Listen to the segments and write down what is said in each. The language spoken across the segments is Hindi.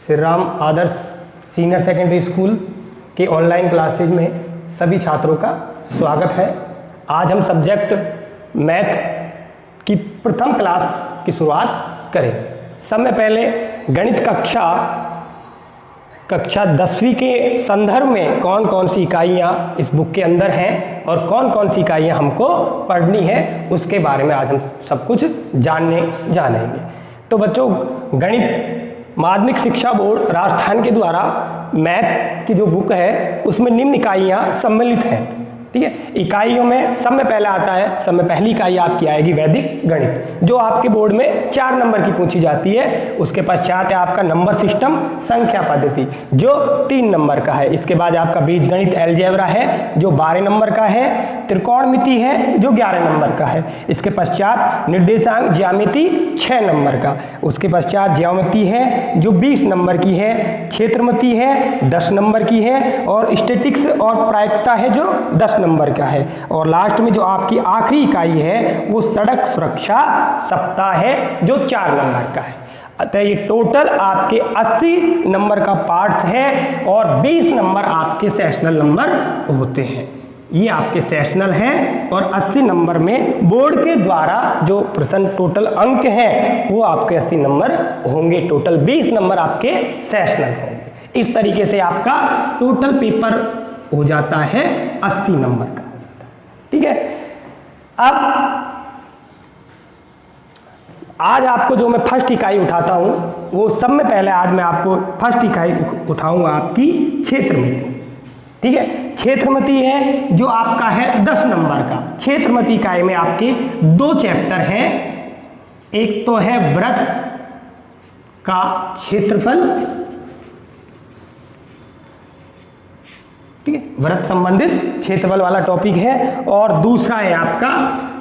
श्री राम आदर्श सीनियर सेकेंडरी स्कूल के ऑनलाइन क्लासेज में सभी छात्रों का स्वागत है। आज हम सब्जेक्ट मैथ की प्रथम क्लास की शुरुआत करें। समय पहले गणित कक्षा 10वीं के संदर्भ में कौन कौन सी इकाइयाँ इस बुक के अंदर हैं और कौन कौन सी इकाइयाँ हमको पढ़नी है, उसके बारे में आज हम सब कुछ जानेंगे। तो बच्चों, गणित माध्यमिक शिक्षा बोर्ड राजस्थान के द्वारा मैथ की जो बुक है उसमें निम्न इकाइयाँ सम्मिलित हैं। ठीक है, इकाइयों में सब में पहले आता है, सब में पहली इकाई आपकी आएगी वैदिक गणित, जो आपके बोर्ड में 4 नंबर की पूछी जाती है। उसके पश्चात है आपका नंबर सिस्टम संख्या पद्धति जो 3 नंबर का है। इसके बाद आपका बीजगणित अलजेब्रा है जो 12 नंबर का है। त्रिकोणमिति है जो 11 नंबर का है। इसके पश्चात निर्देशांक ज्यामिति 6 नंबर का। उसके पश्चात ज्यामिति है जो 20 नंबर की है। क्षेत्रमिति है 10 नंबर की है और स्टैटिक्स और प्रायिकता है जो 10 नंबर का है। और लास्ट में जो आपकी आखिरी इकाई है वो सड़क सुरक्षा सप्ताह है जो 4 नंबर का है। अतः ये टोटल आपके 80 नंबर का पार्ट्स है और 20 नंबर आपके सेशनल नंबर होते हैं। ये आपके सेशनल हैं और 80 नंबर में बोर्ड के द्वारा जो प्रश्न टोटल अंक हैं वो आपके 80 नंबर होंगे। टोटल 20 नंबर आपके सेशनल होंगे। इस तरीके से आपका टोटल पेपर हो जाता है 80 नंबर का। ठीक है, अब आज आपको जो मैं फर्स्ट इकाई उठाता हूं वो सब में पहले आज मैं आपको फर्स्ट इकाई उठाऊंगा आपकी क्षेत्रमिति। ठीक है, क्षेत्रमिति है जो आपका है 10 नंबर का। क्षेत्रमिति इकाई में आपके 2 चैप्टर हैं। एक तो है वृत्त का क्षेत्रफल, ठीक है, वृत्त संबंधित क्षेत्रफल वाला टॉपिक है, और दूसरा है आपका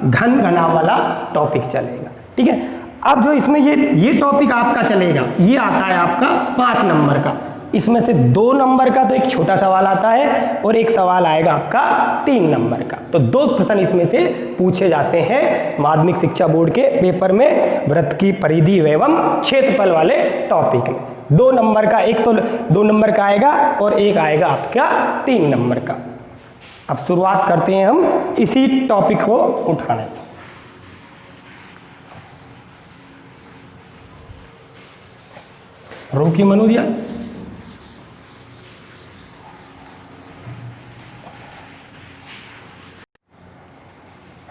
घन घनाभ वाला टॉपिक चलेगा। ठीक है, अब जो इसमें ये टॉपिक आपका चलेगा ये आता है आपका 5 नंबर का। इसमें से 2 नंबर का तो एक छोटा सवाल आता है और एक सवाल आएगा आपका 3 नंबर का। तो 2 प्रश्न इसमें से पूछे जाते हैं माध्यमिक शिक्षा बोर्ड के पेपर में वृत्त की परिधि एवं क्षेत्रफल वाले टॉपिक में। 2 नंबर का, एक तो 2 नंबर का आएगा और एक आएगा आपका 3 नंबर का। अब शुरुआत करते हैं हम इसी टॉपिक को उठाने। रोकी मनुदिया।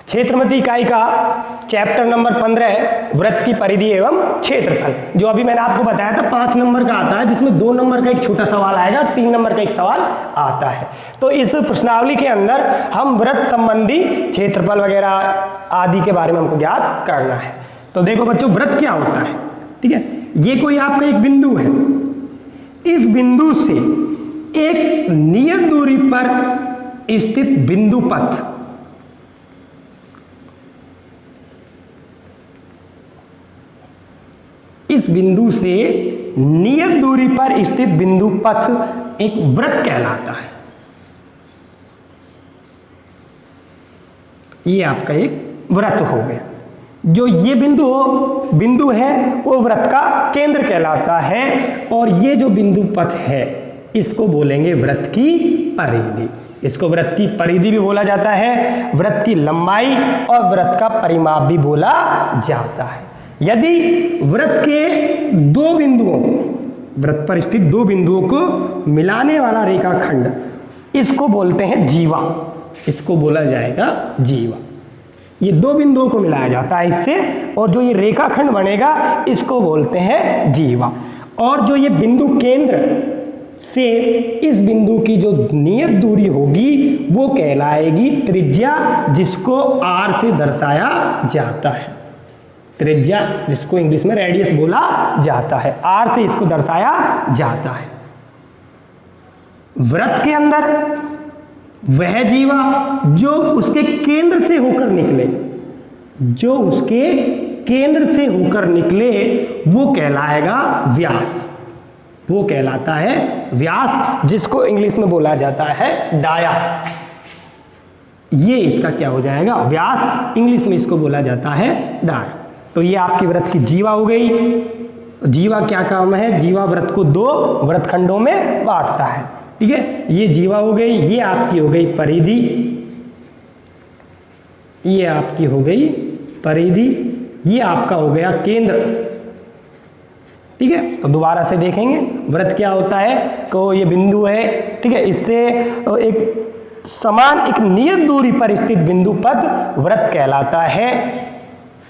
क्षेत्रमिति इकाई का चैप्टर नंबर 15 है वृत्त की परिधि एवं क्षेत्रफल, जो अभी मैंने आपको बताया था 5 नंबर का आता है, जिसमें 2 नंबर का एक छोटा सवाल आएगा, 3 नंबर का एक सवाल आता है। तो इस प्रश्नावली के अंदर हम वृत्त संबंधी क्षेत्रफल वगैरह आदि के बारे में हमको ज्ञात करना है। तो देखो बच्चों, वृत्त क्या होता है। ठीक है, ये कोई आपका एक बिंदु है। इस बिंदु से एक नियत दूरी पर स्थित बिंदु पथ इस बिंदु से नियत दूरी पर स्थित बिंदु पथ एक वृत्त कहलाता है। ये आपका एक वृत्त हो गया। जो ये बिंदु है वो वृत्त का केंद्र कहलाता है, और ये जो बिंदु पथ है इसको बोलेंगे वृत्त की परिधि। इसको वृत्त की परिधि भी बोला जाता है, वृत्त की लंबाई और वृत्त का परिमाप भी बोला जाता है। यदि वृत्त के 2 बिंदुओं को, वृत्त पर स्थित 2 बिंदुओं को मिलाने वाला रेखाखंड, इसको बोलते हैं जीवा। इसको बोला जाएगा जीवा। ये 2 बिंदुओं को मिलाया जाता है इससे, और जो ये रेखाखंड बनेगा इसको बोलते हैं जीवा। और जो ये बिंदु केंद्र से इस बिंदु की जो नियत दूरी होगी वो कहलाएगी त्रिज्या, जिसको r से दर्शाया जाता है। त्रिज्या, जिसको इंग्लिश में रेडियस बोला जाता है, r से इसको दर्शाया जाता है। वृत्त के अंदर वह जीवा जो उसके केंद्र से होकर निकले, जो उसके केंद्र से होकर निकले वो कहलाएगा व्यास। वो कहलाता है व्यास, जिसको इंग्लिश में बोला जाता है डाया। ये इसका क्या हो जाएगा, व्यास। इंग्लिश में इसको बोला जाता है डाया। तो ये आपकी वृत्त की जीवा हो गई। जीवा क्या काम है, जीवा वृत्त को 2 वृत्तखंडों में बांटता है। ठीक है, ये जीवा हो गई, ये आपकी हो गई परिधि, ये आपकी हो गई परिधि, ये आपका हो गया केंद्र। ठीक है, तो दोबारा से देखेंगे वृत्त क्या होता है, तो ये बिंदु है। ठीक है, इससे एक समान एक नियत दूरी पर स्थित बिंदु पद वृत्त कहलाता है।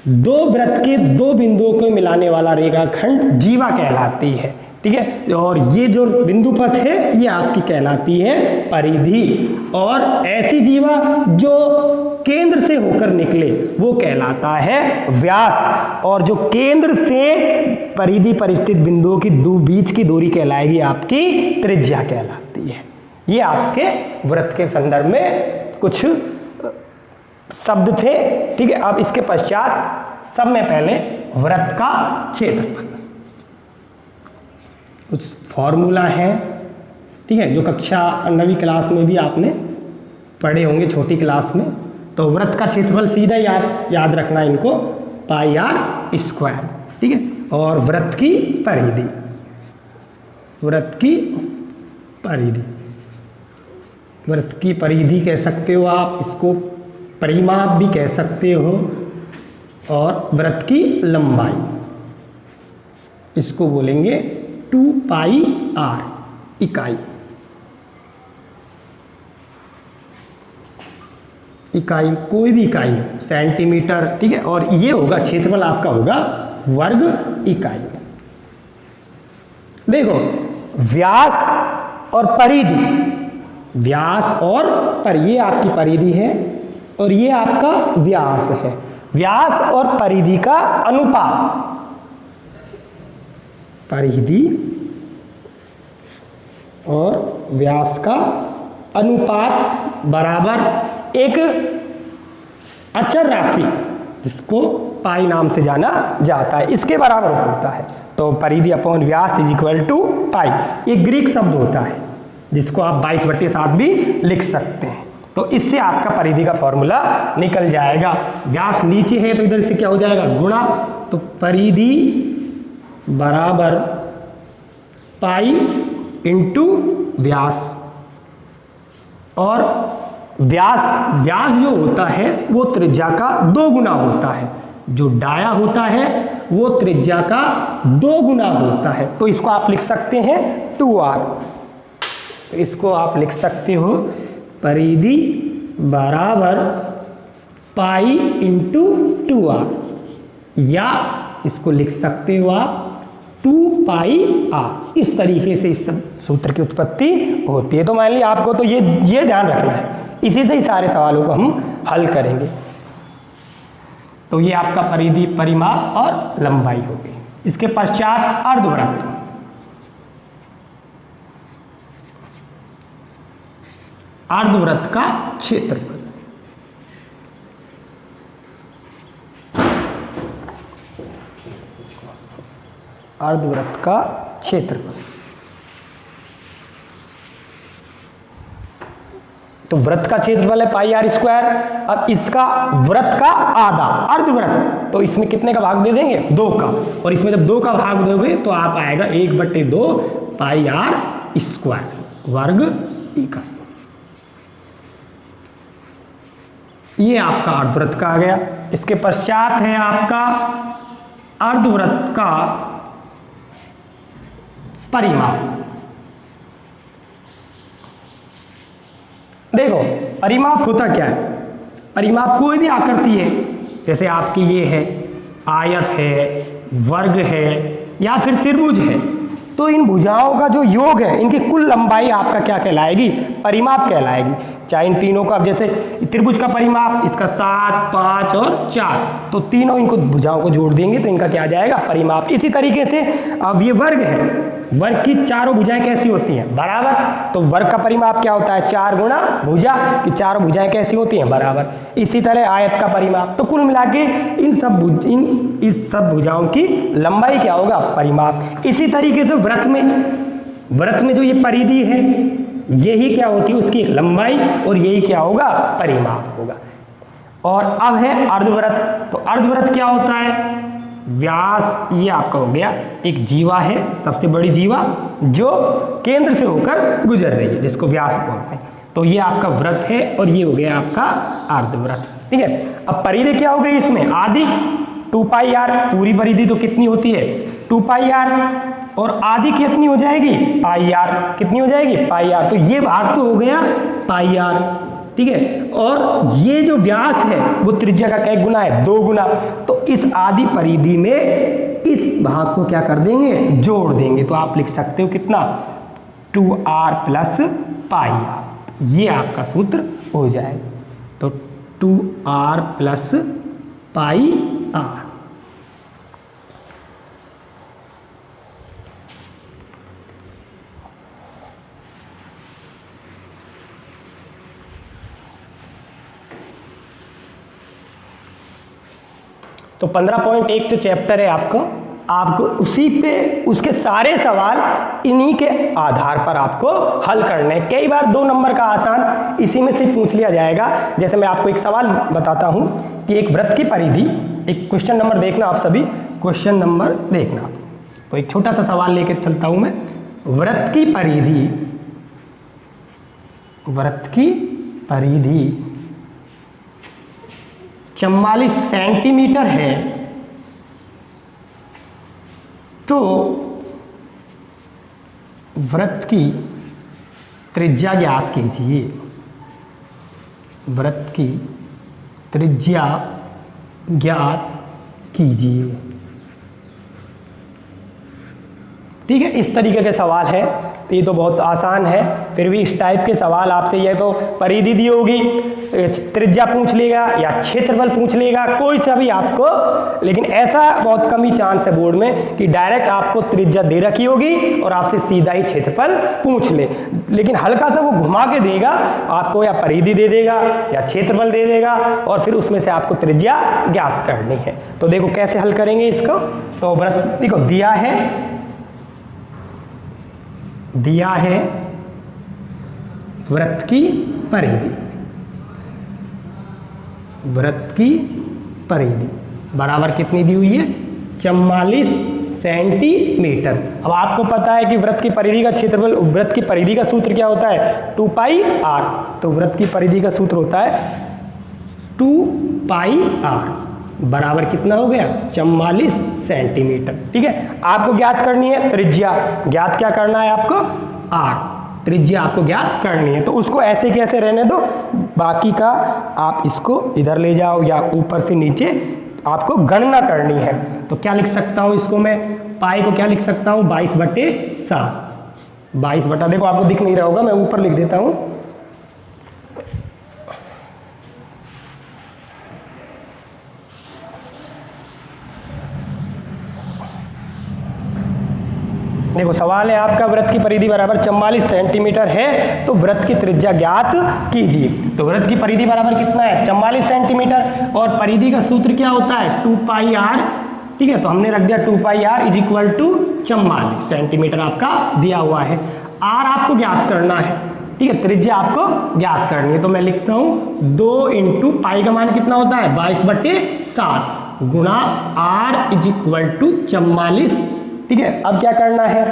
2 वृत्त के 2 बिंदुओं को मिलाने वाला रेखाखंड जीवा कहलाती है। ठीक है, और ये जो बिंदु पथ है ये आपकी कहलाती है परिधि, और ऐसी जीवा जो केंद्र से होकर निकले वो कहलाता है व्यास, और जो केंद्र से परिधि पर स्थित बिंदुओं की बीच की दूरी कहलाएगी आपकी त्रिज्या कहलाती है। ये आपके वृत्त के संदर्भ में कुछ शब्द थे। ठीक है, अब इसके पश्चात सब में पहले वृत्त का क्षेत्रफल, कुछ फॉर्मूला है। ठीक है, जो कक्षा 9वीं क्लास में भी आपने पढ़े होंगे, छोटी क्लास में। तो वृत्त का क्षेत्रफल सीधा याद रखना इनको, पाई आर स्क्वायर। ठीक है, और वृत्त की परिधि, वृत्त की परिधि, वृत्त की परिधि कह सकते हो आप, इसको परिमाप भी कह सकते हो, और वृत्त की लंबाई इसको बोलेंगे 2 पाई आर, इकाई, इकाई कोई भी इकाई हो, सेंटीमीटर। ठीक है, और ये होगा क्षेत्रफल आपका होगा वर्ग इकाई। देखो व्यास और परिधि, व्यास और ये आपकी परिधि है और ये आपका व्यास है। व्यास और परिधि का अनुपात, परिधि और व्यास का अनुपात बराबर एक अचर राशि जिसको पाई नाम से जाना जाता है, इसके बराबर होता है। तो परिधि अपॉन व्यास इज इक्वल टू पाई, ये ग्रीक शब्द होता है जिसको आप 22/7 भी लिख सकते हैं। तो इससे आपका परिधि का फॉर्मूला निकल जाएगा। व्यास नीचे है तो इधर से क्या हो जाएगा, गुणा। तो परिधि बराबर पाई इंटू व्यास, और व्यास जो होता है वो त्रिज्या का 2 गुना होता है, जो डाया होता है वो त्रिज्या का 2 गुना होता है। तो इसको आप लिख सकते हैं 2r, इसको आप लिख सकते हो परिधि बराबर पाई इंटू 2r, या इसको लिख सकते हो आप 2 पाई आर। इस तरीके से इस सूत्र की उत्पत्ति होती है। तो मान लीजिए आपको तो ये ध्यान रखना है, इसी से ही सारे सवालों को हम हल करेंगे। तो ये आपका परिधि, परिमाप और लंबाई होगी। इसके पश्चात अर्धवृत्त, अर्धवृत्त का क्षेत्रफल। अर्धवृत्त का क्षेत्रफल, तो वृत्त का क्षेत्रफल है पाई आर स्क्वायर। अब इसका वृत्त का आधा, अर्धवृत्त, तो इसमें कितने का भाग दे देंगे, 2 का, और इसमें जब 2 का भाग दोगे तो आप आएगा 1/2 पाई आर स्क्वायर वर्ग इकाई। ये आपका अर्धवृत्त का आ गया। इसके पश्चात है आपका अर्धवृत्त का परिमाप। देखो परिमाप होता क्या है, परिमाप कोई भी आकृति है, जैसे आपकी ये है, आयत है, वर्ग है या फिर त्रिभुज है, तो इन भुजाओं का जो योग है, इनकी कुल लंबाई आपका क्या कहलाएगी, परिमाप कहलाएगी। चाहे इन तीनों का, जैसे त्रिभुज का परिमाप इसका 7, 5 और 4, तो तीनों इनको भुजाओं को जोड़ देंगे तो इनका क्या आ जाएगा, परिमाप। इसी तरीके से अब ये वर्ग है, वर्ग की चारों भुजाएं कैसी होती हैं, बराबर। तो वर्ग का परिमाप क्या होता है, 4 गुणा भुजा, कि चारों भुजाएं कैसी होती हैं, बराबर। इसी तरह आयत का परिमाप, तो कुल मिला के इस सब भुजाओं की लंबाई क्या होगा, परिमाप। इसी तरीके से व्रत में जो ये परिधि है, यही क्या होती है, उसकी लंबाई, और यही क्या होगा, परिमाप होगा। और अब है अर्धवृत्त। तो अर्धवृत्त क्या होता है, व्यास ये आपका हो गया एक जीवा है, सबसे बड़ी जीवा जो केंद्र से होकर गुजर रही है, जिसको व्यास बोलते हैं। तो ये आपका वृत्त है और ये हो गया आपका अर्धवृत्त। ठीक है, अब परिधि क्या हो गई इसमें, आदि 2 पाई आर, पूरी परिधि तो कितनी होती है 2 पाई आर, और आदि कितनी हो जाएगी पाई आर, कितनी हो जाएगी पाई आर। तो ये भाग तो हो गया पाई आर। ठीक है, और ये जो व्यास है वो त्रिज्या का क्या गुना है 2 गुना। तो इस आदि परिधि में इस भाग को क्या कर देंगे जोड़ देंगे। तो आप लिख सकते हो कितना 2r प्लस पाई आर, ये आपका सूत्र हो जाएगा। तो 2r प्लस पाई आर। तो 15.1 जो चैप्टर है आपको उसी पे उसके सारे सवाल इन्हीं के आधार पर आपको हल करने हैं। कई बार 2 नंबर का आसान इसी में से पूछ लिया जाएगा। जैसे मैं आपको एक सवाल बताता हूं कि एक वृत्त की परिधि, एक क्वेश्चन नंबर देखना आप सभी, क्वेश्चन नंबर देखना। तो एक छोटा सा सवाल लेके चलता हूं मैं। वृत्त की परिधि 44 सेंटीमीटर है, तो वृत्त की त्रिज्या ज्ञात कीजिए। वृत्त की त्रिज्या ज्ञात कीजिए। ठीक है, इस तरीके के सवाल है। तो ये तो बहुत आसान है, फिर भी इस टाइप के सवाल आपसे, ये तो परिधि दी होगी, त्रिज्या पूछ लेगा या क्षेत्रफल पूछ लेगा, कोई सा भी आपको। लेकिन ऐसा बहुत कम ही चांस है बोर्ड में कि डायरेक्ट आपको त्रिज्या दे रखी होगी और आपसे सीधा ही क्षेत्रफल पूछ ले। लेकिन हल्का सा वो घुमा के देगा आपको, या परिधि दे देगा या क्षेत्रफल दे देगा, और फिर उसमें से आपको त्रिज्या ज्ञात करनी है। तो देखो कैसे हल करेंगे इसको। तो वृत्त देखो दिया है वृत्त की परिधि बराबर कितनी दी हुई है 44 सेंटीमीटर। अब आपको पता है कि वृत्त की परिधि का क्षेत्रफल, वृत्त की परिधि का सूत्र क्या होता है 2 पाई आर। तो वृत्त की परिधि का सूत्र होता है 2 पाई आर बराबर कितना हो गया 44 सेंटीमीटर। ठीक है, आपको ज्ञात करनी है त्रिज्या। ज्ञात क्या करना है आपको आर, त्रिज्या आपको ज्ञात करनी है। तो उसको ऐसे कैसे रहने दो, बाकी का आप इसको इधर ले जाओ या ऊपर से नीचे आपको गणना करनी है। तो क्या लिख सकता हूं इसको मैं, पाई को क्या लिख सकता हूं 22/7। 22 बटा, देखो आपको दिख नहीं रहा होगा, मैं ऊपर लिख देता हूं। देखो सवाल है आपका, वृत्त की परिधि बराबर 44 सेंटीमीटर है, तो वृत्त की त्रिज्या ज्ञात कीजिए। तो वृत्त की परिधि बराबर कितना है 44 सेंटीमीटर, और परिधि का सूत्र क्या होता है 2 पाई आर। ठीक है, तो हमने रख दिया 2 pi r is equal to 44 centimetre आपका दिया हुआ है। आर आपको ज्ञात करना है। ठीक है, त्रिज्या आपको ज्ञात करनी है। तो मैं लिखता हूं 2 इंटू पाई का मान कितना होता है 22/7 गुणा आर इज इक्वल टू 44। ठीक है, अब क्या करना है,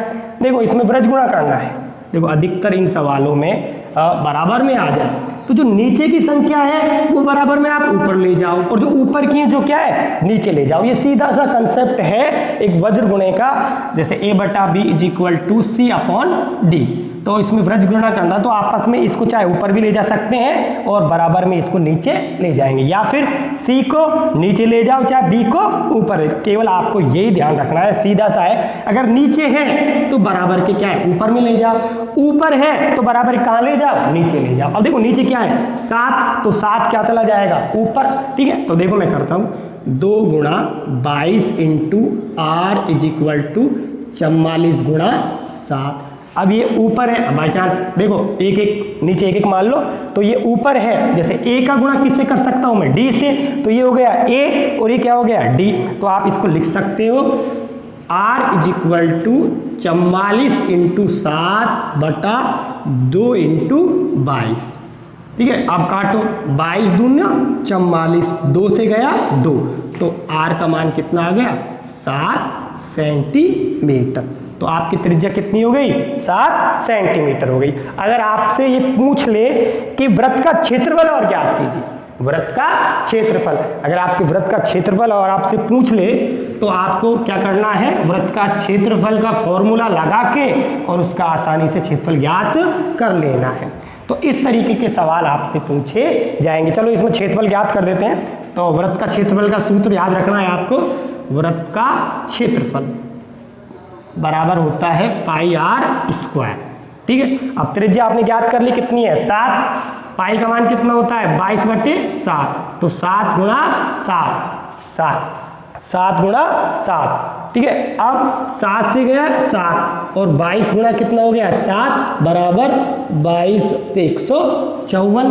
देखो इसमें व्रज गुणा करना है। देखो अधिकतर इन सवालों में बराबर में आ जाए, तो जो नीचे की संख्या है वो बराबर में आप ऊपर ले जाओ, और जो ऊपर की है जो क्या है नीचे ले जाओ। ये सीधा सा कंसेप्ट है एक वज्र गुणे का, जैसे a/b is equal to c/d। तो इसमें व्रज गुणा करना, तो आपस में इसको चाहे ऊपर भी ले जा सकते हैं और बराबर में इसको नीचे ले जाएंगे, या फिर c को नीचे ले जाओ चाहे b को ऊपर। केवल आपको यही ध्यान रखना है, सीधा सा है। अगर नीचे है तो बराबर के क्या है ऊपर में ले जाओ, ऊपर है तो बराबर कहाँ ले जाओ नीचे ले जाओ। अब देखो नीचे क्या है 7, तो 7 क्या चला जाएगा ऊपर। ठीक है, तो देखो मैं करता हूं 2 गुणा 22 into r is equal to 44 गुणा 7। अब ये ऊपर है, बाई चांस देखो एक एक नीचे एक एक मान लो, तो ये ऊपर है। जैसे a का गुणा किससे कर सकता हूं मैं d से, तो ये हो गया a और ये क्या हो गया d। तो आप इसको लिख सकते हो r is equal to 44 into 7/2 into 22। ठीक है, अब काटो 22 दूना 44, 2 से गया 2, तो r का मान कितना आ गया 7 सेंटीमीटर। तो आपकी त्रिज्या कितनी हो गई? 7 सेंटीमीटर हो गई। अगर आपसे ये पूछ ले कि वृत्त का क्षेत्रफल और ज्ञात कीजिए, वृत्त का क्षेत्रफल, अगर आपके वृत्त का क्षेत्रफल और आपसे पूछ ले तो आपको क्या करना है? वृत्त का क्षेत्रफल का फॉर्मूला लगा के और उसका आसानी से क्षेत्रफल ज्ञात कर लेना है। तो इस तरीके के सवाल आपसे पूछे जाएंगे। चलो इसमें क्षेत्रफल ज्ञात कर देते हैं। तो वृत्त का क्षेत्रफल का सूत्र याद रखना है आपको। वृत्त का क्षेत्रफल बराबर होता है पाई आर स्क्वायर। ठीक है, अब त्रिज्या आपने ज्ञात कर ली, कितनी है? 7। पाई का मान कितना होता है? 22/7। तो 7 गुणा 7 गुणा 7। ठीक है, अब 7 से गया 7 और 22 गुणा कितना हो गया? 7 बराबर 22 तो 154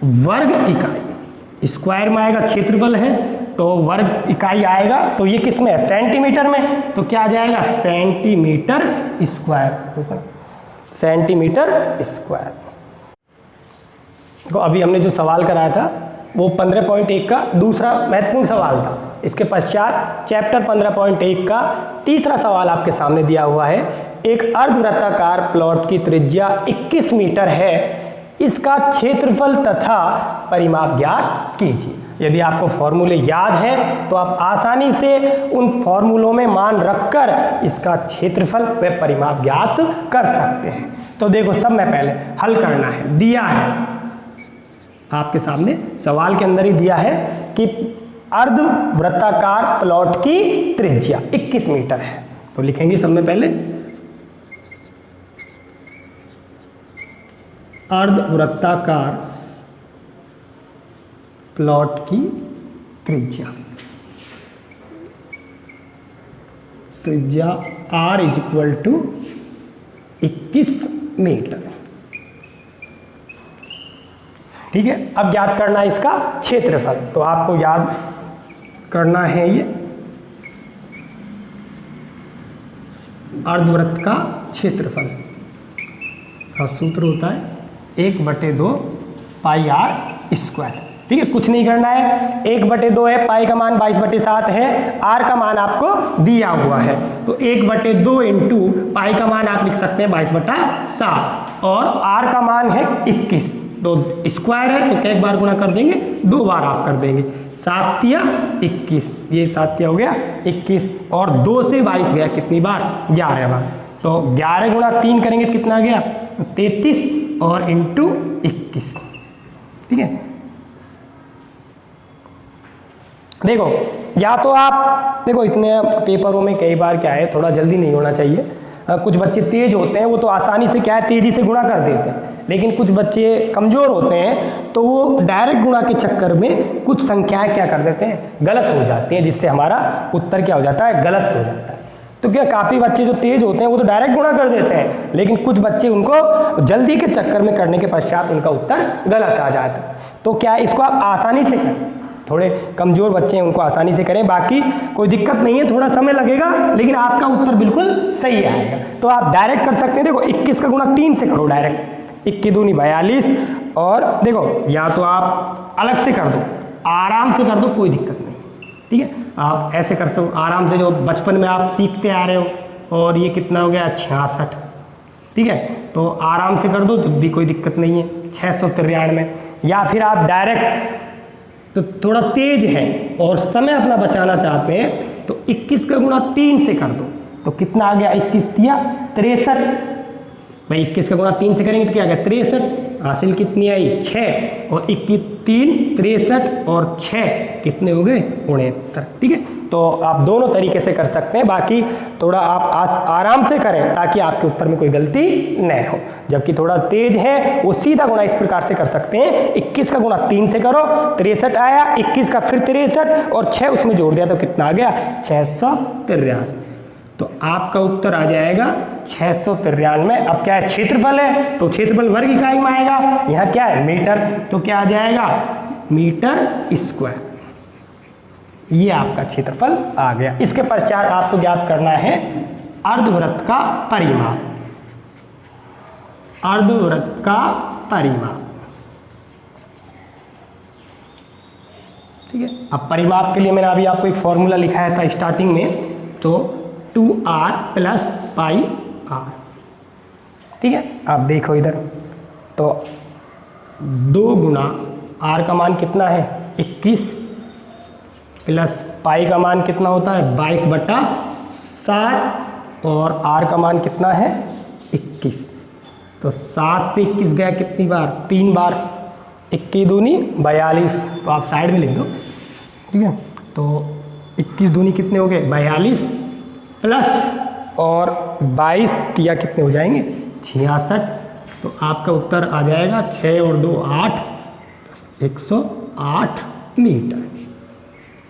वर्ग इकाई। स्क्वायर में आएगा, क्षेत्रफल है तो वर्ग इकाई आएगा। तो ये किस में है? सेंटीमीटर में। तो क्या आ जाएगा? Centimetre square. Centimetre square. तो अभी हमने जो सवाल कराया था वो 15.1 का दूसरा महत्वपूर्ण सवाल था। इसके पश्चात चैप्टर 15.1 का तीसरा सवाल आपके सामने दिया हुआ है। एक अर्धवृत्ताकार प्लॉट की त्रिज्या 21 मीटर है, इसका क्षेत्रफल तथा परिमाप ज्ञात कीजिए। यदि आपको फॉर्मूले याद है तो आप आसानी से उन फॉर्मूलों में मान रखकर इसका क्षेत्रफल व परिमाप ज्ञात कर सकते हैं। तो देखो, सब में पहले हल करना है। दिया है आपके सामने, सवाल के अंदर ही दिया है कि अर्धवृत्ताकार प्लॉट की त्रिज्या 21 मीटर है। तो लिखेंगे सब में पहले अर्धवृत्ताकार प्लॉट की त्रिज्या R = 21 मीटर। ठीक है, अब ज्ञात करना है इसका क्षेत्रफल। तो आपको याद करना है ये अर्धवृत्त का क्षेत्रफल का सूत्र होता है 1/2 पाई आर स्क्वायर। ठीक है, कुछ नहीं करना है, 1/2 है, पाई का मान 22/7 है, आर का मान आपको दिया हुआ है। तो 1/2 इंटू पाई का मान आप लिख सकते हैं 22/7 और आर का मान है 21। तो स्क्वायर है तो एक बार गुणा कर देंगे, 2 बार आप कर देंगे। 7 या 21, ये 7 हो गया 21 और 2 से 22 गया, कितनी बार? 11 बार। तो 11 गुणा 3 करेंगे तो कितना आ गया? 33 और इंटू 21। ठीक है, देखो या तो आप देखो, इतने पेपरों में कई बार क्या है, थोड़ा जल्दी नहीं होना चाहिए। कुछ बच्चे तेज होते हैं, वो तो आसानी से क्या है, तेजी से गुणा कर देते हैं। लेकिन कुछ बच्चे कमज़ोर होते हैं तो वो डायरेक्ट गुणा के चक्कर में कुछ संख्याएं क्या कर देते हैं, गलत हो जाती हैं, जिससे हमारा उत्तर क्या हो जाता है? गलत हो जाता है। तो क्या काफ़ी बच्चे जो तेज होते हैं वो तो डायरेक्ट गुणा कर देते हैं, लेकिन कुछ बच्चे उनको जल्दी के चक्कर में करने के पश्चात उनका उत्तर गलत आ जाता है। तो क्या इसको आप आसानी से करें, थोड़े कमज़ोर बच्चे हैं उनको आसानी से करें, बाकी कोई दिक्कत नहीं है, थोड़ा समय लगेगा लेकिन आपका उत्तर बिल्कुल सही आएगा। तो आप डायरेक्ट कर सकते हैं। देखो 21 का गुणा 3 से करो डायरेक्ट, 21 दूनी 42। और देखो या तो आप अलग से कर दो, आराम से कर दो, कोई दिक्कत नहीं। ठीक है, आप ऐसे कर सकते हो आराम से, जो बचपन में आप सीखते आ रहे हो। और ये कितना हो गया? 66। ठीक है, तो आराम से कर दो, जब भी कोई दिक्कत नहीं है। 693। या फिर आप डायरेक्ट, तो थोड़ा तेज है और समय अपना बचाना चाहते हैं तो 21 का गुणा 3 से कर दो, तो कितना आ गया? 21 या 63। भाई 21 का गुणा 3 से करेंगे तो क्या आ गया? 63। हासिल कितनी आई? 6 और 21 3 63 और 6 कितने हो गए? 69। ठीक है, तो आप दोनों तरीके से कर सकते हैं, बाकी थोड़ा आप आराम से करें ताकि आपके उत्तर में कोई गलती न हो। जबकि थोड़ा तेज है वो सीधा गुणा इस प्रकार से कर सकते हैं, 21 का गुणा 3 से करो, 63 आया, 21 का फिर 63 और 6 उसमें जोड़ दिया तो कितना आ गया? 693। तो आपका उत्तर आ जाएगा 693। अब क्या है? क्षेत्रफल है तो क्षेत्रफल वर्ग इकाई में आएगा, यहाँ क्या है? मीटर, तो क्या आ जाएगा? Metre square. ये आपका क्षेत्रफल आ गया। इसके पश्चात आपको ज्ञात करना है अर्धवृत्त का परिमाप। अर्धवृत्त का परिमाप ठीक है। अब परिमाप के लिए मैंने अभी आपको एक फॉर्मूला लिखाया था स्टार्टिंग में, तो 2r प्लस पाई r, ठीक है। आप देखो इधर, तो 2 गुना r का मान कितना है 21 प्लस पाई का मान कितना होता है 22/7 और r का मान कितना है 21। तो 7 से 21 गया कितनी बार, 3 बार, 21 दूनी 42, तो आप साइड में लिख दो, ठीक है। तो 21 दूनी कितने हो गए 42 प्लस और 22 या कितने हो जाएंगे 66। तो आपका उत्तर आ जाएगा 6 और 2 8, 108 मीटर।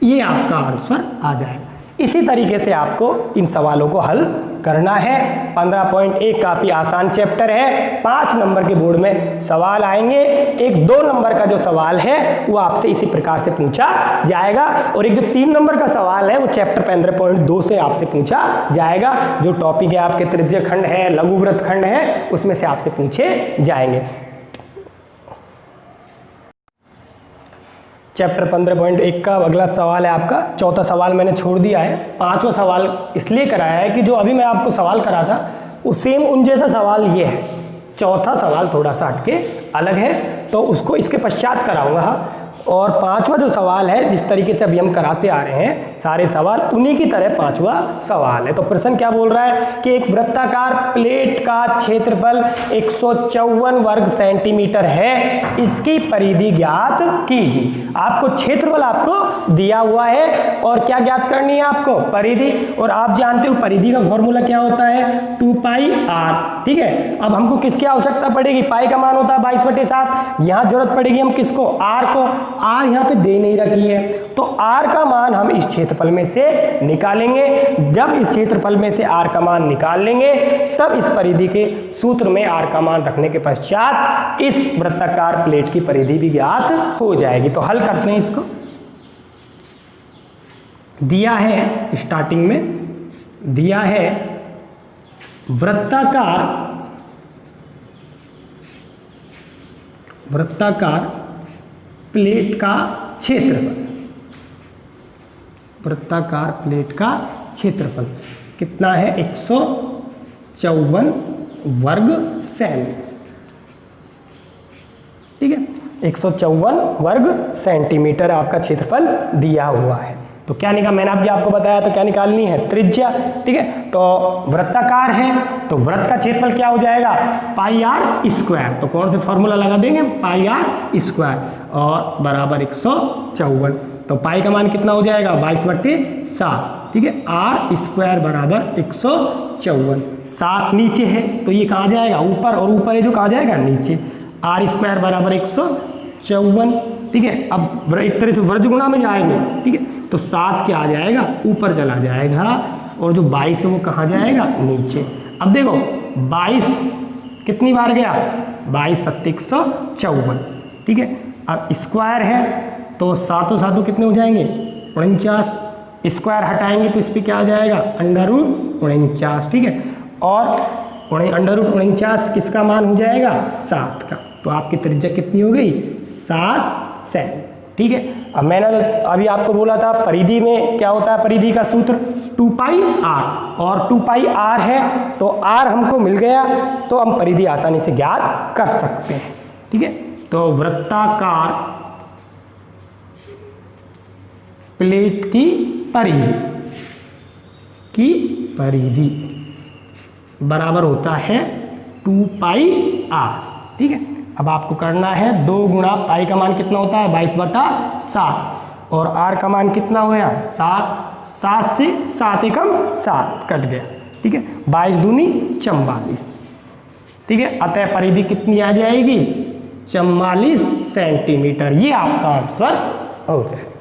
ये आपका आंसर आ जाएगा। इसी तरीके से आपको इन सवालों को हल करना है। 15.1 काफ़ी आसान चैप्टर है। 5 नंबर के बोर्ड में सवाल आएंगे। एक 2 नंबर का जो सवाल है वो आपसे इसी प्रकार से पूछा जाएगा, और एक जो 3 नंबर का सवाल है वो चैप्टर 15.2 से आपसे पूछा जाएगा। जो टॉपिक है आपके त्रिज्य खंड है, लघुव्रत खंड है, उसमें से आपसे पूछे जाएंगे। चैप्टर 15.1 का अगला सवाल है आपका, चौथा सवाल मैंने छोड़ दिया है। 5वां सवाल इसलिए कराया है कि जो अभी मैं आपको सवाल करा था वो सेम उन जैसा सवाल ये है। चौथा सवाल थोड़ा सा हटके अलग है, तो उसको इसके पश्चात कराऊंगा। और 5वां जो सवाल है, जिस तरीके से अभी हम कराते आ रहे हैं सारे सवाल, उन्हीं की तरह 5वां सवाल है। तो प्रश्न क्या बोल रहा है कि एक वृत्ताकार प्लेट का क्षेत्रफल 154 वर्ग सेंटीमीटर है, इसकी परिधि ज्ञात कीजिए। आपको क्षेत्रफल आपको दिया हुआ है और क्या ज्ञात करनी है आपको, परिधि। और आप जानते हो परिधि का फॉर्मूला क्या होता है 2πr, ठीक है। अब हमको किसकी आवश्यकता पड़ेगी, पाई का मान होता है 22/7, यहाँ जरूरत पड़ेगी हम किसको, r को। r यहाँ पे दे नहीं रखी है, तो r का मान हम इस क्षेत्रफल में से निकालेंगे। जब इस क्षेत्रफल में से r का मान निकाल लेंगे तब इस परिधि के सूत्र में r का मान रखने के पश्चात इस वृत्ताकार प्लेट की परिधि भी ज्ञात हो जाएगी। तो हल करते हैं इसको। दिया है स्टार्टिंग में, दिया है वृत्ताकार प्लेट का क्षेत्रफल, वृत्ताकार प्लेट का क्षेत्रफल कितना है 154 वर्ग सेमी, ठीक है। 154 वर्ग सेंटीमीटर आपका क्षेत्रफल दिया हुआ है। तो क्या निकाल, मैंने अभी आपको बताया तो क्या निकालनी है, त्रिज्या, ठीक है। तो वृत्ताकार है तो वृत्त का क्षेत्रफल क्या हो जाएगा πr²। तो कौन से फॉर्मूला लगा देंगे, πr² और बराबर 154। तो पाई का मान कितना हो जाएगा 22/7, ठीक है। r² बराबर 154। 7 नीचे है तो ये कहाँ जाएगा ऊपर, और ऊपर है जो कहाँ जाएगा नीचे। r² बराबर 154, ठीक है। अब एक तरह से वर्ग गुणा में जाएंगे, ठीक है। तो 7 क्या आ जाएगा ऊपर चला जाएगा, और जो 22 है वो कहाँ जाएगा नीचे। अब देखो 22 कितनी बार गया 22 7 154, ठीक है। अब स्क्वायर है तो 7 कितने हो जाएंगे 49, स्क्वायर हटाएंगे तो इस पर क्या आ जाएगा √49, ठीक है। और √49 किसका मान हो जाएगा 7 का। तो आपकी त्रिज्या कितनी हो गई 7 सेमी, ठीक है। अब मैंने अभी आपको बोला था परिधि में क्या होता है, परिधि का सूत्र 2πr, और 2πr है तो r हमको मिल गया, तो हम परिधि आसानी से ज्ञात कर सकते हैं, ठीक है। तो वृत्ताकार प्लेट की परिधि बराबर होता है 2πr, ठीक है। अब आपको करना है 2 गुणा पाई का मान कितना होता है 22/7, और r का मान कितना होया 7 से 7 एकम 7 कट गया, ठीक है। 22 दूनी 44, ठीक है। अतः परिधि कितनी आ जाएगी 44 सेंटीमीटर। ये आपका आंसर हो जाएगा।